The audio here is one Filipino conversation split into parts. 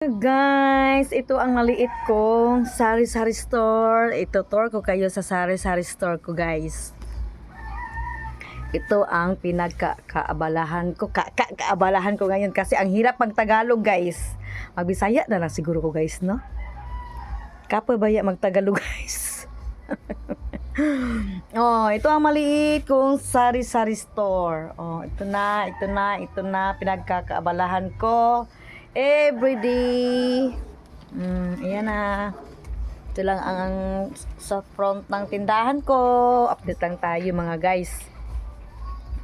Guys, ito ang maliit kong sari-sari store. Ito tour ko kayo sa sari-sari store ko, guys. Ito ang pinagkaabalahan ko. Kaabalahan ko ngayon kasi ang hirap pag Tagalog, guys. Magbisaya na lang siguro ko, guys, no? Kapoy baya magtagalog, guys. Oh, ito ang maliit kong sari-sari store. Oh, ito na pinagkakaabalahan ko everyday. Ayan na. Ito lang ang sa front ng tindahan ko. Update lang tayo, mga guys.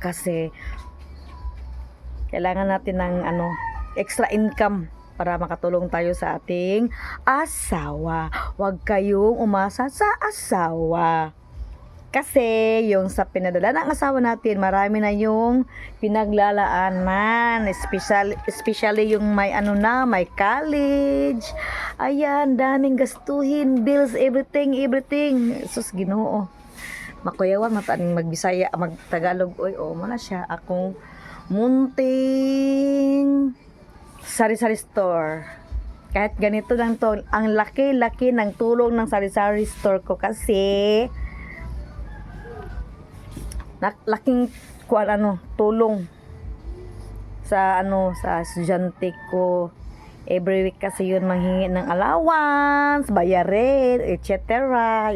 Kasi kailangan natin ng extra income para makatulong tayo sa ating asawa. Huwag kayong umasa sa asawa. Kasi yung sa pinadala ng asawa natin, marami na yung pinaglalaanan. Especially yung may may college. Ayan, daming gastuhin, bills, everything. Sus, Ginoo. Makuyawan, mataning magbisaya, magtagalog. Oy, mo na siya. Akong munting sari-sari store. Kahit ganito lang to, ang laki-laki ng tulong ng sari-sari store ko kasi laking tulong sa sa estudyante ko. Every week kasi yun manghingi ng allowance, bayarin, etc.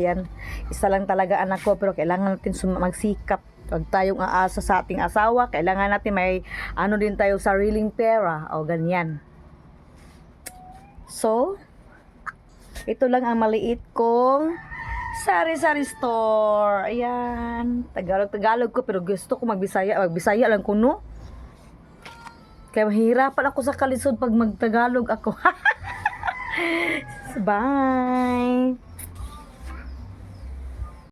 Yan, isa lang talaga anak ko, pero kailangan natin magsikap. Huwag tayong aasa sa ating asawa. Kailangan natin may din tayo sariling pera o ganyan. So, ito lang ang maliit kong sari-sari store. Ayan. Tagalog ko, pero gusto ko magbisaya. Magbisaya lang ko, no? Kaya mahirapan ako sa kalisod pag magtagalog ako. Bye!